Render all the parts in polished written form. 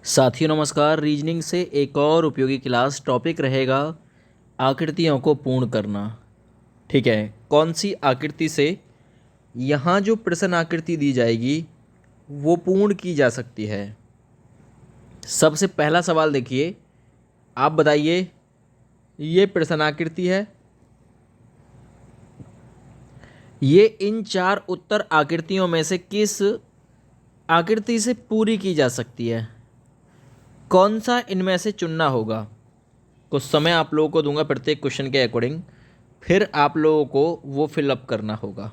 साथियों नमस्कार। रीजनिंग से एक और उपयोगी क्लास टॉपिक रहेगा आकृतियों को पूर्ण करना। ठीक है, कौन सी आकृति से यहाँ जो प्रश्न आकृति दी जाएगी वो पूर्ण की जा सकती है। सबसे पहला सवाल देखिए, आप बताइए ये प्रश्न आकृति है, ये इन चार उत्तर आकृतियों में से किस आकृति से पूरी की जा सकती है। कौन सा इनमें से चुनना होगा। कुछ समय आप लोगों को दूंगा प्रत्येक क्वेश्चन के अकॉर्डिंग, फिर आप लोगों को वो फिलअप करना होगा।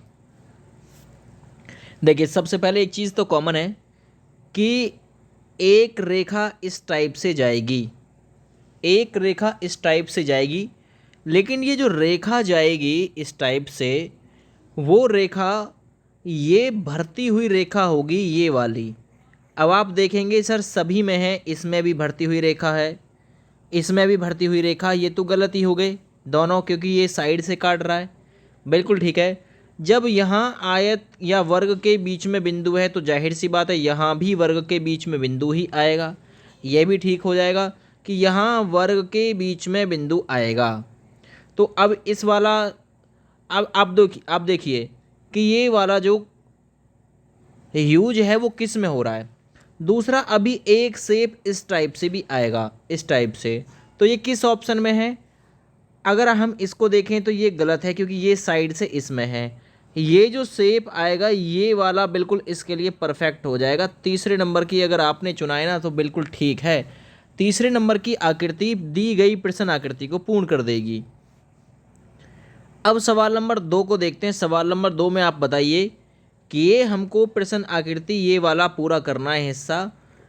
देखिए, सबसे पहले एक चीज़ तो कॉमन है कि एक रेखा इस टाइप से जाएगी, एक रेखा इस टाइप से जाएगी, लेकिन ये जो रेखा जाएगी इस टाइप से, वो रेखा ये भरती हुई रेखा होगी, ये वाली। अब आप देखेंगे सर सभी में है, इसमें भी भरती हुई रेखा है, इसमें भी भरती हुई रेखा, ये तो गलत ही हो गए दोनों, क्योंकि ये साइड से काट रहा है। बिल्कुल ठीक है। जब यहाँ आयत या वर्ग के बीच में बिंदु है तो जाहिर सी बात है यहाँ भी वर्ग के बीच में बिंदु ही आएगा। यह भी ठीक हो जाएगा कि यहाँ वर्ग के बीच में बिंदु आएगा। तो अब इस वाला, अब आप देखिए कि ये वाला जो यूज है वो किस में हो रहा है। दूसरा, अभी एक शेप इस टाइप से भी आएगा, इस टाइप से, तो ये किस ऑप्शन में है। अगर हम इसको देखें तो ये गलत है, क्योंकि ये साइड से इसमें है। ये जो शेप आएगा ये वाला बिल्कुल इसके लिए परफेक्ट हो जाएगा। तीसरे नंबर की अगर आपने चुना है ना तो बिल्कुल ठीक है, तीसरे नंबर की आकृति दी गई प्रश्न आकृति को पूर्ण कर देगी। अब सवाल नंबर 2 को देखते हैं। सवाल नंबर 2 में आप बताइए कि ये हमको प्रश्न आकृति ये वाला पूरा करना है हिस्सा।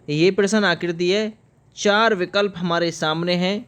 ये प्रश्न आकृति है, चार विकल्प हमारे सामने हैं।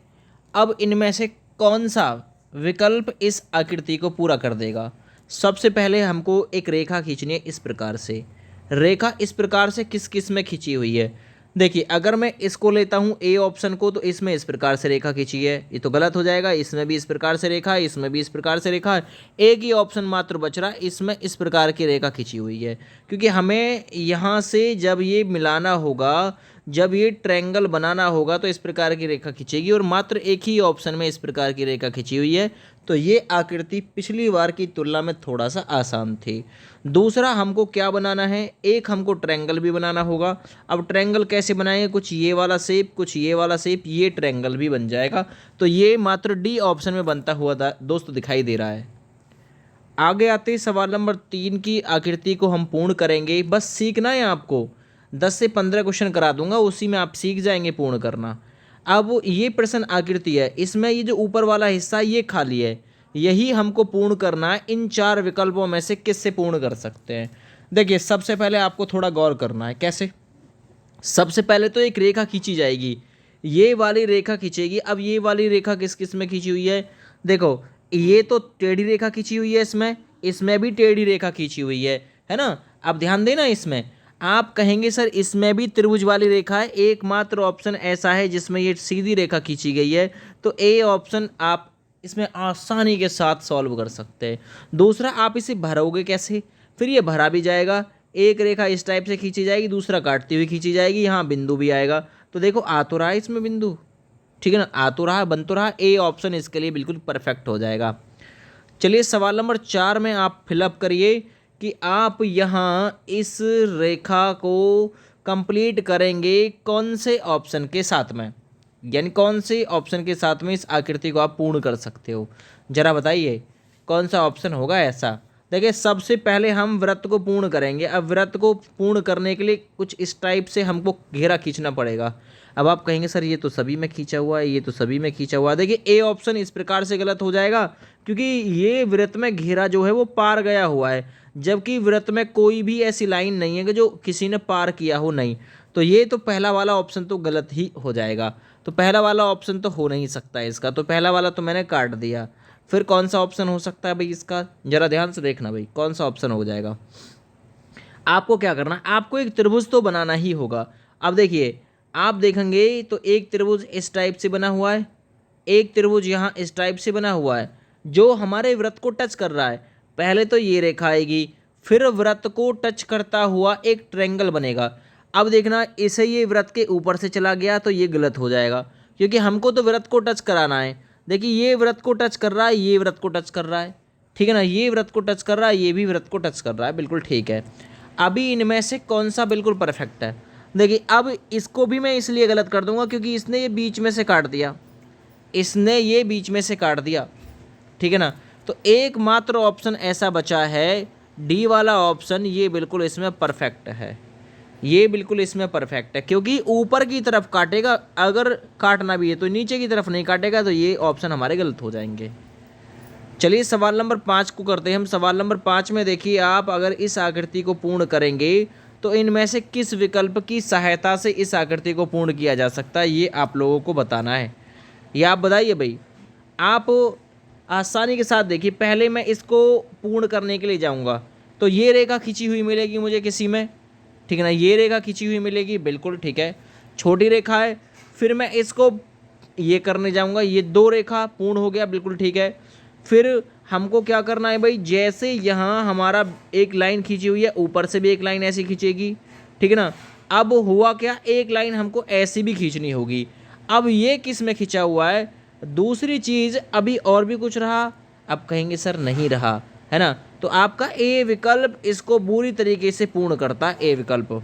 अब इनमें से कौन सा विकल्प इस आकृति को पूरा कर देगा। सबसे पहले हमको एक रेखा खींचनी है इस प्रकार से। रेखा इस प्रकार से किस किस में खींची हुई है। देखिए, अगर मैं इसको लेता हूँ ए ऑप्शन को, तो इसमें इस प्रकार से रेखा खींची है, ये तो गलत हो जाएगा। इसमें भी इस प्रकार से रेखा है, इसमें भी इस प्रकार से रेखा है। एक ही ऑप्शन मात्र बच रहा है, इसमें इस प्रकार की रेखा खींची हुई है, क्योंकि हमें यहाँ से जब ये मिलाना होगा, जब ये ट्रायंगल बनाना होगा तो इस प्रकार की रेखा खींचेगी, और मात्र एक ही ऑप्शन में इस प्रकार की रेखा खींची हुई है। तो ये आकृति पिछली बार की तुलना में थोड़ा सा आसान थी। दूसरा, हमको क्या बनाना है, एक हमको ट्रायंगल भी बनाना होगा। अब ट्रायंगल कैसे बनाएंगे, कुछ ये वाला शेप, कुछ ये वाला शेप, ये ट्रायंगल भी बन जाएगा। तो ये मात्र डी ऑप्शन में बनता हुआ दोस्तों दिखाई दे रहा है। आगे आते ही सवाल नंबर 3 की आकृति को हम पूर्ण करेंगे। बस सीखना है आपको, 10 से 15 क्वेश्चन करा दूंगा, उसी में आप सीख जाएंगे पूर्ण करना। अब ये प्रश्न आकृति है, इसमें ये जो ऊपर वाला हिस्सा ये खाली है, यही हमको पूर्ण करना है। इन चार विकल्पों में से किससे पूर्ण कर सकते हैं। देखिए, सबसे पहले आपको थोड़ा गौर करना है। कैसे, सबसे पहले तो एक रेखा खींची जाएगी, ये वाली रेखा खींचेगी। अब ये वाली रेखा किस किस में खींची हुई है, देखो ये तो टेढ़ी रेखा खींची हुई है, इसमें इसमें भी टेढ़ी रेखा खींची हुई है ना। अब ध्यान देना, इसमें आप कहेंगे सर इसमें भी त्रिभुज वाली रेखा है, एकमात्र ऑप्शन ऐसा है जिसमें ये सीधी रेखा खींची गई है, तो ए ऑप्शन आप इसमें आसानी के साथ सॉल्व कर सकते हैं। दूसरा, आप इसे भरोगे कैसे, फिर ये भरा भी जाएगा। एक रेखा इस टाइप से खींची जाएगी, दूसरा काटती हुई खींची जाएगी, यहाँ बिंदु भी आएगा। तो देखो आ तो रहा है इसमें बिंदु, ठीक है ना, आ तो रहा, बन तो रहा। ए ऑप्शन इसके लिए बिल्कुल परफेक्ट हो जाएगा। चलिए, सवाल नंबर 4 में आप फिलअप करिए कि आप यहाँ इस रेखा को कंप्लीट करेंगे कौन से ऑप्शन के साथ में, यानी कौन से ऑप्शन के साथ में इस आकृति को आप पूर्ण कर सकते हो। जरा बताइए कौन सा ऑप्शन होगा ऐसा। देखिए, सबसे पहले हम वृत्त को पूर्ण करेंगे। अब वृत्त को पूर्ण करने के लिए कुछ इस टाइप से हमको घेरा खींचना पड़ेगा। अब आप कहेंगे सर ये तो सभी में खींचा हुआ है, ये तो सभी में खींचा हुआ है। देखिए, ए ऑप्शन इस प्रकार से गलत हो जाएगा, क्योंकि ये वृत्त में घेरा जो है वो पार गया हुआ है, जबकि वृत्त में कोई भी ऐसी लाइन नहीं है कि जो किसी ने पार किया हो, नहीं। तो ये तो पहला वाला ऑप्शन तो गलत ही हो जाएगा। तो पहला वाला ऑप्शन तो हो नहीं सकता है इसका, तो पहला वाला तो मैंने काट दिया। फिर कौन सा ऑप्शन हो सकता है भाई इसका, जरा ध्यान से देखना भाई कौन सा ऑप्शन हो जाएगा। आपको क्या करना है, आपको एक त्रिभुज तो बनाना ही होगा। अब देखिए, आप देखेंगे तो एक त्रिभुज इस टाइप से बना हुआ है, एक त्रिभुज यहाँ इस टाइप से बना हुआ है, जो हमारे वृत्त को टच कर रहा है। पहले तो ये रेखा आएगी, फिर वृत्त को टच करता हुआ एक ट्रायंगल बनेगा। अब देखना इसे ये वृत्त के ऊपर से चला गया तो ये गलत हो जाएगा, क्योंकि हमको तो वृत्त को टच कराना है। देखिए ये वृत्त को टच कर रहा है, ये वृत्त को टच कर रहा है, ठीक है ना, ये वृत्त को टच कर रहा है, ये भी वृत्त को टच कर रहा है, बिल्कुल ठीक है। अभी इनमें से कौन सा बिल्कुल परफेक्ट है? देखिए अब इसको भी मैं इसलिए गलत कर दूंगा क्योंकि इसने ये बीच में से काट दिया, इसने ये बीच में से काट दिया, ठीक है ना। तो एकमात्र ऑप्शन ऐसा बचा है डी वाला ऑप्शन, ये बिल्कुल इसमें परफेक्ट है, ये बिल्कुल इसमें परफेक्ट है, क्योंकि ऊपर की तरफ काटेगा, अगर काटना भी है तो नीचे की तरफ नहीं काटेगा, तो ये ऑप्शन हमारे गलत हो जाएंगे। चलिए सवाल नंबर 5 को करते हैं हम। सवाल नंबर 5 में देखिए आप अगर इस आकृति को पूर्ण करेंगे तो इनमें से किस विकल्प की सहायता से इस आकृति को पूर्ण किया जा सकता है, ये आप लोगों को बताना है। ये आप बताइए भाई, आप आसानी के साथ देखिए। पहले मैं इसको पूर्ण करने के लिए जाऊंगा तो ये रेखा खींची हुई मिलेगी मुझे किसी में, ठीक है ना, ये रेखा खींची हुई मिलेगी, बिल्कुल ठीक है, छोटी रेखा है। फिर मैं इसको ये करने जाऊंगा, ये 2 रेखा पूर्ण हो गया, बिल्कुल ठीक है। फिर हमको क्या करना है भाई, जैसे यहाँ हमारा एक लाइन खींची हुई है, ऊपर से भी एक लाइन ऐसी खींचेगी, ठीक है ना। अब हुआ क्या, एक लाइन हमको ऐसी भी खींचनी होगी। अब ये किस में खींचा हुआ है? दूसरी चीज़ अभी और भी कुछ रहा? अब कहेंगे सर नहीं रहा, है ना। तो आपका ए विकल्प इसको पूरी तरीके से पूर्ण करता है, ए विकल्प।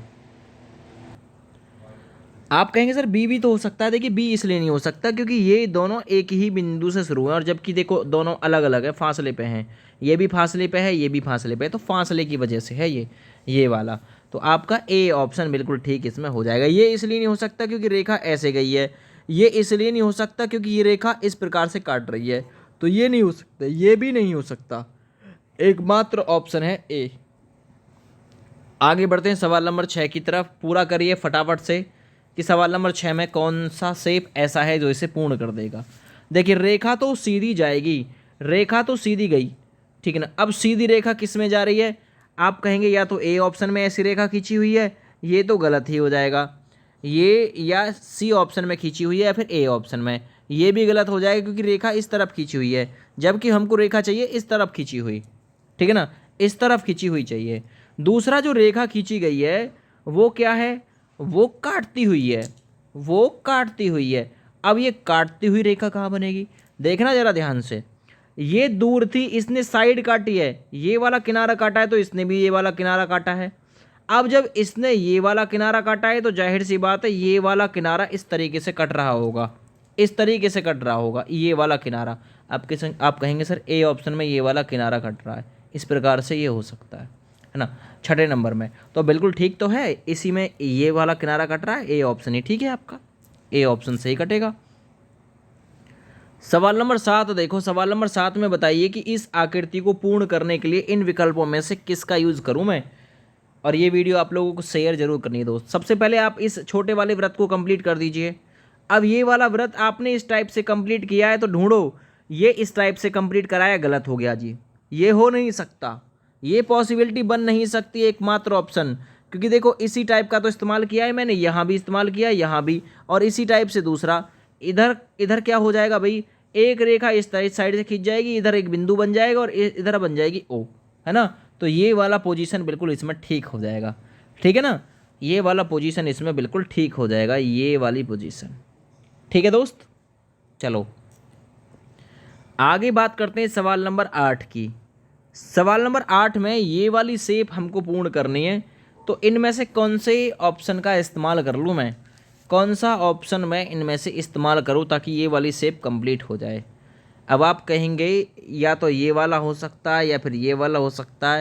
आप कहेंगे सर बी भी तो हो सकता है। देखिए बी इसलिए नहीं हो सकता क्योंकि ये दोनों एक ही बिंदु से शुरू हैं, और जबकि देखो दोनों अलग अलग है, फासले पे हैं, ये भी फासले पे है, ये भी फासले पे है, तो फासले की वजह से है ये वाला। तो आपका ए ऑप्शन बिल्कुल ठीक इसमें हो जाएगा। ये इसलिए नहीं हो सकता क्योंकि रेखा ऐसे गई है, ये इसलिए नहीं हो सकता क्योंकि ये रेखा इस प्रकार से काट रही है, तो ये नहीं हो सकता, ये भी नहीं हो सकता। एकमात्र ऑप्शन है ए। आगे बढ़ते हैं सवाल नंबर 6 की तरफ। पूरा करिए फटाफट से कि सवाल नंबर 6 में कौन सा शेप ऐसा है जो इसे पूर्ण कर देगा। देखिए रेखा तो सीधी जाएगी, रेखा तो सीधी गई, ठीक है ना। अब सीधी रेखा किस में जा रही है? आप कहेंगे या तो ए ऑप्शन में ऐसी रेखा खींची हुई है, ये तो गलत ही हो जाएगा, ये या सी ऑप्शन में खींची हुई है या फिर ए ऑप्शन में, ये भी गलत हो जाएगा क्योंकि रेखा इस तरफ खींची हुई है, जबकि हमको रेखा चाहिए इस तरफ खींची हुई, ठीक है ना, इस तरफ खींची हुई चाहिए। दूसरा जो रेखा खींची गई है वो क्या है? वो काटती हुई है, वो काटती हुई है। अब ये काटती हुई रेखा कहाँ बनेगी? देखना जरा ध्यान से, ये दूर थी, इसने साइड काटी है, ये वाला किनारा काटा है, तो इसने भी ये वाला किनारा काटा है। अब जब इसने ये वाला किनारा काटा है तो जाहिर सी बात है ये वाला किनारा इस तरीके से कट रहा होगा, इस तरीके से कट रहा होगा ये वाला किनारा। आप कहेंगे सर ए ऑप्शन में ये वाला किनारा कट रहा है, इस प्रकार से ये हो सकता है ना, 6ठे नंबर में। तो बिल्कुल ठीक तो है, इसी में ये वाला किनारा कट रहा है, ए ऑप्शन ही ठीक है आपका, ए ऑप्शन से ही कटेगा। सवाल नंबर 7 देखो। सवाल नंबर 7 में बताइए कि इस आकृति को पूर्ण करने के लिए इन विकल्पों में से किसका यूज़ करूं मैं। और ये वीडियो आप लोगों को शेयर जरूर करनी है दोस्त। सबसे पहले आप इस छोटे वाले व्रत को कंप्लीट कर दीजिए। अब ये वाला व्रत आपने इस टाइप से कंप्लीट किया है तो ढूंढो ये इस टाइप से कंप्लीट कराया, गलत हो गया जी, ये हो नहीं सकता, ये पॉसिबिलिटी बन नहीं सकती एकमात्र ऑप्शन। क्योंकि देखो इसी टाइप का तो इस्तेमाल किया है मैंने, यहाँ भी इस्तेमाल किया है, यहाँ भी, और इसी टाइप से दूसरा इधर इधर क्या हो जाएगा भाई, एक रेखा इस साइड से खींच जाएगी, इधर एक बिंदु बन जाएगा और इधर बन जाएगी ओ, है ना। तो ये वाला पोजीशन बिल्कुल इसमें ठीक हो जाएगा, ठीक है ना, ये वाला पोजीशन इसमें बिल्कुल ठीक हो जाएगा, ये वाली पोजीशन, ठीक है दोस्त। चलो आगे बात करते हैं सवाल नंबर 8 की। सवाल नंबर 8 में ये वाली शेप हमको पूर्ण करनी है, तो इनमें से कौन से ऑप्शन का इस्तेमाल कर लूँ मैं, कौन सा ऑप्शन मैं इनमें से इस्तेमाल करूँ ताकि ये वाली शेप कंप्लीट हो जाए। अब आप कहेंगे या तो ये वाला हो सकता है या फिर ये वाला हो सकता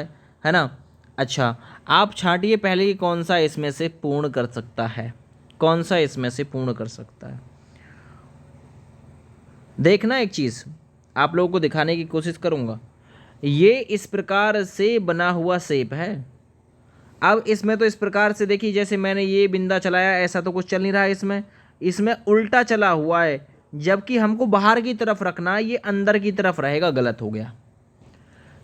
है ना। अच्छा आप छांटिए पहले कि कौन सा इसमें से पूर्ण कर सकता है, कौन सा इसमें से पूर्ण कर सकता है। देखना एक चीज़ आप लोगों को दिखाने की कोशिश करूँगा, ये इस प्रकार से बना हुआ शेप है। अब इसमें तो इस प्रकार से देखिए जैसे मैंने ये बिंदा चलाया ऐसा तो कुछ चल नहीं रहा है, इसमें उल्टा चला हुआ है, जबकि हमको बाहर की तरफ रखना है, ये अंदर की तरफ रहेगा, गलत हो गया,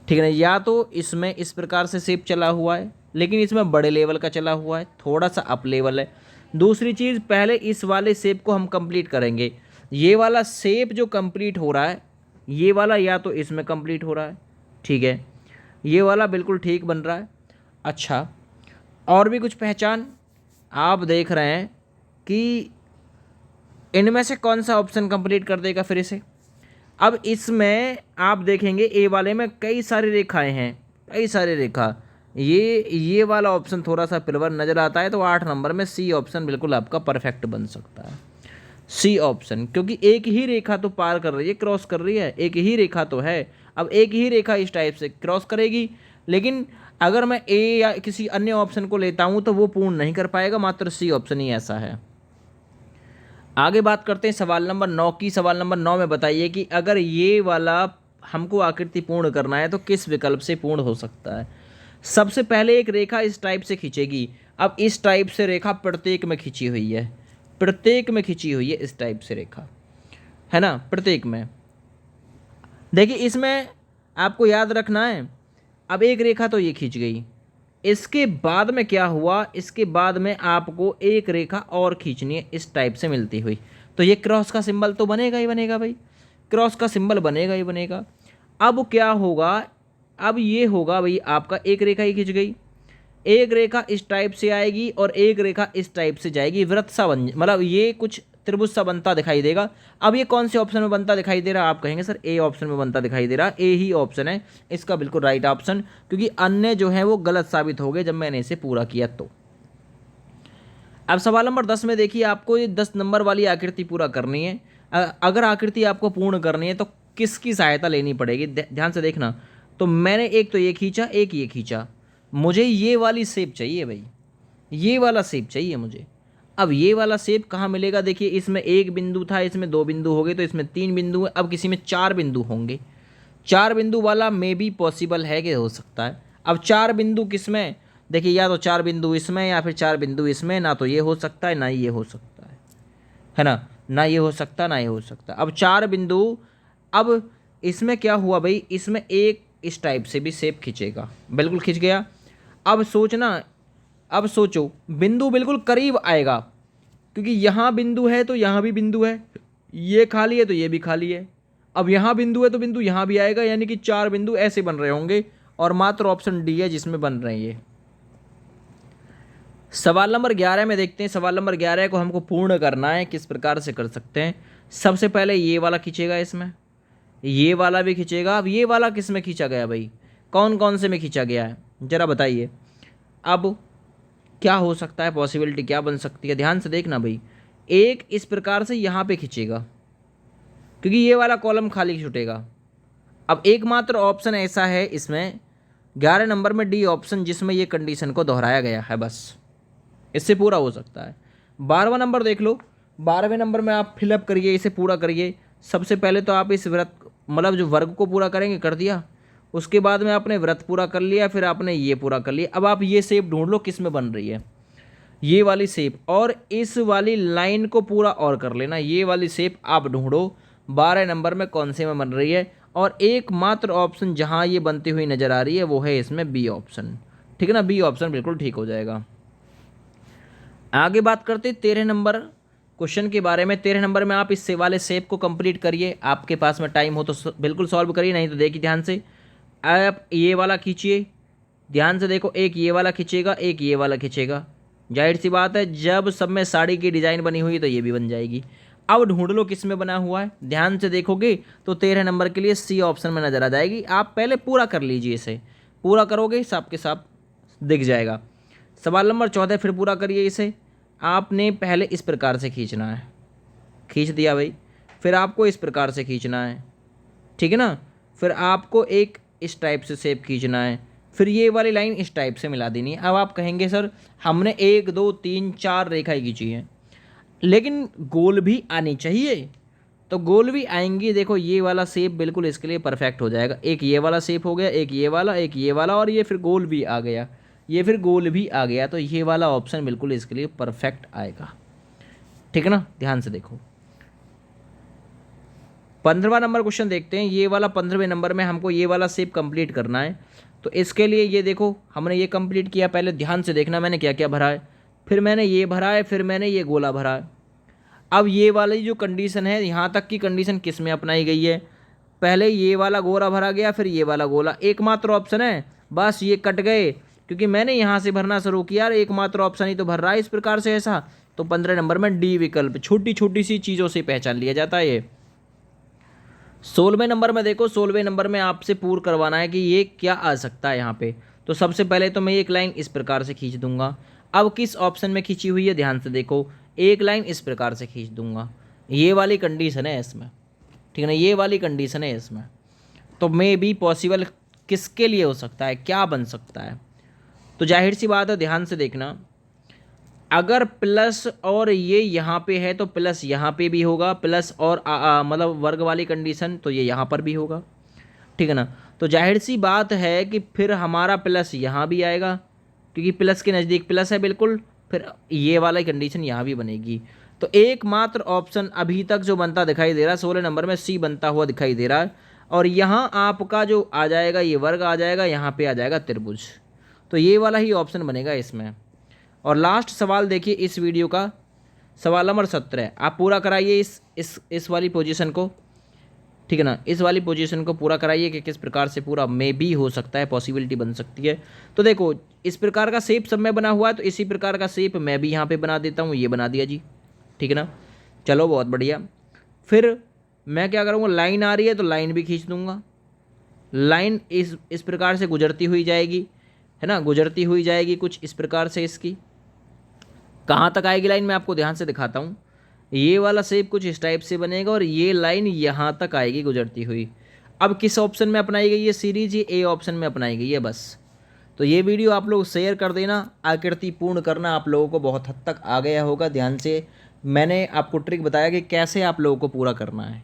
ठीक है ना। या तो इसमें इस प्रकार से शेप चला हुआ है लेकिन इसमें बड़े लेवल का चला हुआ है, थोड़ा सा अप लेवल है। दूसरी चीज़ पहले इस वाले शेप को हम कंप्लीट करेंगे, ये वाला शेप जो कंप्लीट हो रहा है ये वाला या तो इसमें कंप्लीट हो रहा है, ठीक है, ये वाला बिल्कुल ठीक बन रहा है। अच्छा और भी कुछ पहचान, आप देख रहे हैं कि इनमें से कौन सा ऑप्शन कंप्लीट कर देगा फिर इसे। अब इसमें आप देखेंगे ए वाले में कई सारी रेखाएं हैं, कई सारी रेखा। ये वाला ऑप्शन थोड़ा सा पिलवर नज़र आता है, तो 8 नंबर में सी ऑप्शन बिल्कुल आपका परफेक्ट बन सकता है। सी ऑप्शन, क्योंकि एक ही रेखा तो पार कर रही है, क्रॉस कर रही है, एक ही रेखा तो है। अब एक ही रेखा इस टाइप से क्रॉस करेगी, लेकिन अगर मैं ए या किसी अन्य ऑप्शन को लेता हूँ तो वो पूर्ण नहीं कर पाएगा, मात्र सी ऑप्शन ही ऐसा है। आगे बात करते हैं सवाल नंबर 9 की। सवाल नंबर 9 में बताइए कि अगर ये वाला हमको आकृति पूर्ण करना है तो किस विकल्प से पूर्ण हो सकता है। सबसे पहले एक रेखा इस टाइप से खींचेगी। अब इस टाइप से रेखा प्रत्येक में खींची हुई है, प्रत्येक में खींची हुई है इस टाइप से रेखा, है ना, प्रत्येक में। देखिए इसमें आपको याद रखना है, अब एक रेखा तो ये खींच गई, इसके बाद में क्या हुआ, इसके बाद में आपको एक रेखा और खींचनी है इस टाइप से मिलती हुई। तो ये क्रॉस का सिंबल तो बनेगा ही बनेगा भाई, क्रॉस का सिंबल बनेगा ही बनेगा। अब क्या होगा, अब ये होगा भाई आपका एक रेखा ही खींच गई, एक रेखा इस टाइप से आएगी और एक रेखा इस टाइप से जाएगी, वृत्त सा बन, मतलब ये कुछ त्रिभुज सा बनता दिखाई देगा। अब ये कौन से ऑप्शन में बनता दिखाई दे रहा है, आप कहेंगे सर ए ऑप्शन में बनता दिखाई दे रहा। ए ही ऑप्शन है इसका बिल्कुल राइट ऑप्शन, क्योंकि अन्य जो है वो गलत साबित हो गए जब मैंने इसे पूरा किया तो। अब सवाल नंबर 10 में देखिए, आपको ये 10 नंबर वाली आकृति पूरा करनी है। अगर आकृति आपको पूर्ण करनी है तो किसकी सहायता लेनी पड़ेगी, ध्यान से देखना। तो मैंने एक तो ये खींचा, एक ये खींचा, मुझे ये वाली शेप चाहिए भाई, ये वाला शेप चाहिए मुझे। अब ये वाला शेप कहाँ मिलेगा, देखिए इसमें एक बिंदु था, इसमें 2 बिंदु हो गए, तो इसमें 3 बिंदु है, अब किसी में 4 बिंदु होंगे। 4 बिंदु वाला मे भी पॉसिबल है कि हो सकता है। अब 4 बिंदु किस में, देखिए या तो 4 बिंदु इसमें या फिर 4 बिंदु इसमें, ना तो ये हो सकता है ना ये हो सकता है ना, ना ये हो सकता ना ये हो सकता। अब 4 बिंदु, अब इसमें क्या हुआ भाई, इसमें एक इस टाइप से भी शेप खींचेगा, बिल्कुल खींच गया। अब सोचना, अब सोचो बिंदु बिल्कुल करीब आएगा, क्योंकि यहाँ बिंदु है तो यहाँ भी बिंदु है, ये खाली है तो ये भी खाली है। अब यहाँ बिंदु है तो बिंदु यहाँ भी आएगा, यानी कि 4 बिंदु ऐसे बन रहे होंगे, और मात्र ऑप्शन डी है जिसमें बन रहे हैं ये। सवाल नंबर 11 में देखते हैं। सवाल नंबर 11 को हमको पूर्ण करना है, किस प्रकार से कर सकते हैं। सबसे पहले ये वाला खींचेगा, इसमें ये वाला भी खींचेगा। अब ये वाला किस में खींचा गया भाई, कौन कौन से में खींचा गया है ज़रा बताइए। अब क्या हो सकता है, पॉसिबिलिटी क्या बन सकती है, ध्यान से देखना भाई। एक इस प्रकार से यहाँ पे खींचेगा, क्योंकि ये वाला कॉलम खाली छूटेगा। अब एकमात्र ऑप्शन ऐसा है इसमें 11 नंबर में, डी ऑप्शन, जिसमें ये कंडीशन को दोहराया गया है, बस इससे पूरा हो सकता है। 12वां नंबर देख लो, 12वें नंबर में आप फिलअप करिए, इसे पूरा करिए। सबसे पहले तो आप इस व्रत, मतलब जो वर्ग को पूरा करेंगे, कर दिया, उसके बाद में आपने व्रत पूरा कर लिया, फिर आपने ये पूरा कर लिया। अब आप ये शेप ढूंढ लो किस में बन रही है, ये वाली शेप, और इस वाली लाइन को पूरा और कर लेना। ये वाली शेप आप ढूंढो 12 नंबर में कौन से में बन रही है, और एकमात्र ऑप्शन जहाँ ये बनती हुई नज़र आ रही है वो है इसमें बी ऑप्शन, ठीक है ना, बी ऑप्शन बिल्कुल ठीक हो जाएगा। आगे बात करते 13 नंबर क्वेश्चन के बारे में। 13 नंबर में आप इस वाले शेप को कंप्लीट करिए, आपके पास में टाइम हो तो बिल्कुल सॉल्व करिए, नहीं तो देखिए ध्यान से। आप ये वाला खींचिए, ध्यान से देखो, एक ये वाला खींचेगा, एक ये वाला खींचेगा, जाहिर सी बात है जब सब में साड़ी की डिज़ाइन बनी हुई तो ये भी बन जाएगी। अब ढूंढ लो किस में बना हुआ है, ध्यान से देखोगे तो 13 नंबर के लिए सी ऑप्शन में नज़र आ जाएगी। आप पहले पूरा कर लीजिए, इसे पूरा करोगे साफ के साफ दिख जाएगा। सवाल नंबर 14 फिर पूरा करिए इसे। आपने पहले इस प्रकार से खींचना है, खींच दिया भाई, फिर आपको इस प्रकार से खींचना है, ठीक है ना, फिर आपको एक इस टाइप से शेप खींचना है, फिर ये वाली लाइन इस टाइप से मिला देनी है। अब आप कहेंगे सर हमने 1 2 3 4 रेखाएं खींची हैं, लेकिन गोल भी आनी चाहिए, तो गोल भी आएंगी। देखो ये वाला शेप बिल्कुल इसके लिए परफेक्ट हो जाएगा। एक ये वाला शेप हो गया, एक ये वाला, एक ये वाला, और ये फिर गोल भी आ गया, ये फिर गोल भी आ गया, तो ये वाला ऑप्शन बिल्कुल इसके लिए परफेक्ट आएगा, ठीक है ना, ध्यान से देखो। 15वां नंबर क्वेश्चन देखते हैं। ये वाला 15वें नंबर में हमको ये वाला शेप कंप्लीट करना है, तो इसके लिए ये देखो हमने ये कंप्लीट किया। पहले ध्यान से देखना मैंने क्या क्या भरा है, फिर मैंने ये भरा है, फिर मैंने ये गोला भरा है। अब ये वाली जो कंडीशन है, यहाँ तक की कंडीशन किस में अपनाई गई है, पहले ये वाला गोला भरा गया, फिर ये वाला गोला, एकमात्र ऑप्शन है, बस ये कट गए, क्योंकि मैंने यहाँ से भरना शुरू किया और एकमात्र ऑप्शन ही तो भर रहा है इस प्रकार से ऐसा, तो 15 नंबर में डी विकल्प, छोटी छोटी सी चीज़ों से पहचान लिया जाता है ये। 16वें नंबर में देखो, 16वें नंबर में आपसे पूर्ण करवाना है कि ये क्या आ सकता है यहाँ पे। तो सबसे पहले तो मैं एक लाइन इस प्रकार से खींच दूंगा। अब किस ऑप्शन में खींची हुई है ध्यान से देखो, एक लाइन इस प्रकार से खींच दूंगा, ये वाली कंडीशन है इसमें, ठीक है ना, ये वाली कंडीशन है इसमें। तो मे बी पॉसिबल किसके लिए हो सकता है, क्या बन सकता है, तो जाहिर सी बात है ध्यान से देखना, अगर प्लस और ये यहाँ पे है तो प्लस यहाँ पे भी होगा, प्लस और मतलब वर्ग वाली कंडीशन तो ये यहाँ पर भी होगा, ठीक है ना। तो जाहिर सी बात है कि फिर हमारा प्लस यहाँ भी आएगा, क्योंकि प्लस के नज़दीक प्लस है बिल्कुल, फिर ये वाला कंडीशन यहाँ भी बनेगी। तो एकमात्र ऑप्शन अभी तक जो बनता दिखाई दे रहा है 16 नंबर में सी बनता हुआ दिखाई दे रहा है, और यहाँ आपका जो आ जाएगा ये वर्ग आ जाएगा, यहाँ पे आ जाएगा त्रिभुज, तो ये वाला ही ऑप्शन बनेगा इसमें। और लास्ट सवाल देखिए इस वीडियो का, सवाल नंबर 17, आप पूरा कराइए इस वाली पोजीशन को, ठीक है ना, इस वाली पोजीशन को पूरा कराइए कि किस प्रकार से पूरा मे भी हो सकता है, पॉसिबिलिटी बन सकती है। तो देखो इस प्रकार का शेप सब में बना हुआ है, तो इसी प्रकार का शेप मैं भी यहाँ पे बना देता हूँ, ये बना दिया जी, ठीक है ना। चलो बहुत बढ़िया, फिर मैं क्या करूँगा, लाइन आ रही है तो लाइन भी खींच दूँगा, लाइन इस प्रकार से गुजरती हुई जाएगी, है ना, गुजरती हुई जाएगी कुछ इस प्रकार से, इसकी कहाँ तक आएगी लाइन मैं आपको ध्यान से दिखाता हूँ, ये वाला शेप कुछ इस टाइप से बनेगा और ये लाइन यहाँ तक आएगी गुजरती हुई। अब किस ऑप्शन में अपनाई गई ये सीरीज, ये ए ऑप्शन में अपनाई गई है बस। तो ये वीडियो आप लोग शेयर कर देना, आकृति पूर्ण करना आप लोगों को बहुत हद तक आ गया होगा। ध्यान से मैंने आपको ट्रिक बताया कि कैसे आप लोगों को पूरा करना है।